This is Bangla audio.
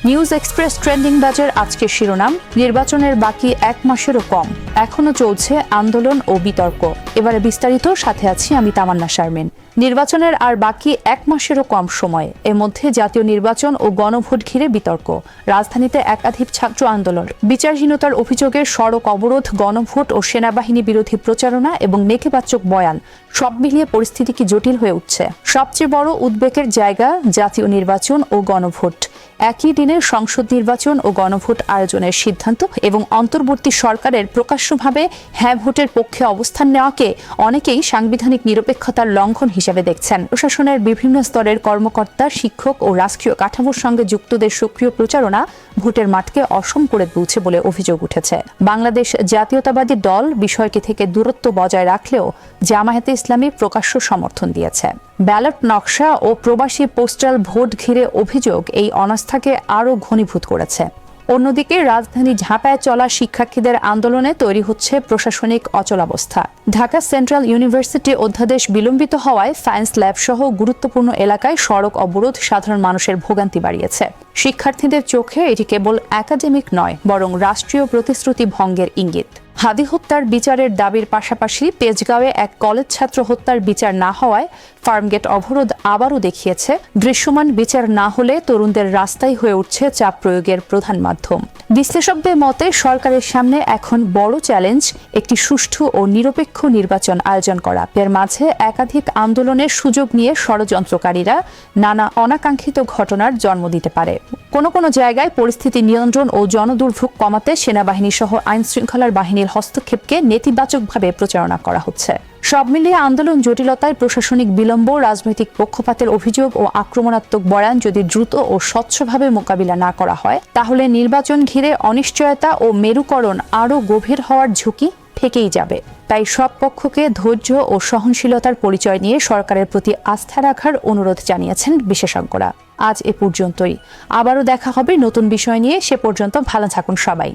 নিউজ এক্সপ্রেস ট্রেন্ডিং বাজার আজকের শিরোনাম, নির্বাচনের বাকি এক মাসেরও কম, এখনো চলছে আন্দোলন ও বিতর্ক। এবারে বিস্তারিত, সাথে আছি আমি তামান্না শারমিন। নির্বাচনের আর বাকি এক মাসেরও কম সময়, এর মধ্যে জাতীয় নির্বাচন ও গণভোট ঘিরে বিতর্ক। রাজধানীতে একাধিক ছাত্র আন্দোলন, বিচারহীনতার অভিযোগে সড়ক অবরোধ, গণভোট ও সেনাবাহিনী বিরোধী প্রচারণা এবং নেতিবাচক বয়ান, সব মিলিয়ে পরিস্থিতি কি জটিল হয়ে উঠছে। সবচেয়ে বড় উদ্বেগের জায়গা জাতীয় নির্বাচন ও গণভোট। একই দিনে সংসদ নির্বাচন ও গণভোট আয়োজনের সিদ্ধান্ত এবং অন্তর্বর্তী সরকারের প্রকাশ্যভাবে হ্যাঁ ভোটের পক্ষে অবস্থান নেওয়াকে অনেকেই সাংবিধানিক নিরপেক্ষতার লঙ্ঘন হিসেবে দেখছেন। প্রশাসনের বিভিন্ন স্তরের কর্মকর্তা, শিক্ষক ও রাষ্ট্রীয় কাঠামোর সঙ্গে যুক্তদের সক্রিয় প্রচারণা ভোটের মাঠকে অসম করে তুলছে বলে অভিযোগ উঠেছে। বাংলাদেশ জাতীয়তাবাদী দল বিষয়টি থেকে দূরত্ব বজায় রাখলেও জামায়াতে ইসলামী প্রকাশ্য সমর্থন দিয়েছে। ব্যালট নকশা ও প্রবাসী পোস্টাল ভোট ঘিরে অভিযোগ এই অনাস্থাকে আরও ঘনীভূত করেছে। অন্যদিকে রাজধানী ঝাঁপায় চলা শিক্ষার্থীদের আন্দোলনে তৈরি হচ্ছে প্রশাসনিক অচলাবস্থা। ঢাকা সেন্ট্রাল ইউনিভার্সিটি অধ্যাদেশ বিলম্বিত হওয়ায় সায়েন্স ল্যাব সহ গুরুত্বপূর্ণ এলাকায় সড়ক অবরোধ সাধারণ মানুষের ভোগান্তি বাড়িয়েছে। শিক্ষার্থীদের চোখে এটি কেবল একাডেমিক নয়, বরং রাষ্ট্রীয় প্রতিশ্রুতি ভঙ্গের ইঙ্গিত। হাদি হত্যার বিচারের দাবির পাশাপাশি তেজগাঁওয়ে এক কলেজ ছাত্র হত্যার বিচার না হওয়ায় ফার্মগেট অবরোধ আবারও দেখিয়েছে, দৃশ্যমান বিচার না হলে তরুণদের রাস্তায় হয়ে উঠছে চাপ প্রয়োগের প্রধান মাধ্যম। বিশ্লেষকদের মতে সরকারের সামনে এখন বড় চ্যালেঞ্জ একটি সুষ্ঠু ও নিরপেক্ষ নির্বাচন আয়োজন করা। এর মাঝে একাধিক আন্দোলনের সুযোগ নিয়ে ষড়যন্ত্রকারীরা নানা অনাকাঙ্ক্ষিত ঘটনার জন্ম দিতে পারে। কোনো জায়গায় পরিস্থিতি নিয়ন্ত্রণ ও জনদুর্ভোগ কমাতে সেনাবাহিনী সহ আইন শৃঙ্খলার বাহিনীর হস্তক্ষেপকে নেতিবাচকভাবে প্রচারণা করা হচ্ছে। সব মিলিয়ে আন্দোলন জটিলতায় প্রশাসনিক বিলম্ব, রাজনৈতিক পক্ষপাতের অভিযোগ ও আক্রমণাত্মক বয়ান যদি দ্রুত ও স্বচ্ছভাবে মোকাবিলা না করা হয়, তাহলে নির্বাচন ঘিরে অনিশ্চয়তা ও মেরুকরণ আরও গভীর হওয়ার ঝুঁকি থেকেই যাবে। তাই সব পক্ষকে ধৈর্য ও সহনশীলতার পরিচয় নিয়ে সরকারের প্রতি আস্থা রাখার অনুরোধ জানিয়েছেন বিশেষজ্ঞরা। আজ এ পর্যন্তই। আবারও দেখা হবে নতুন বিষয় নিয়ে। সে পর্যন্ত ভালো থাকুন সবাই।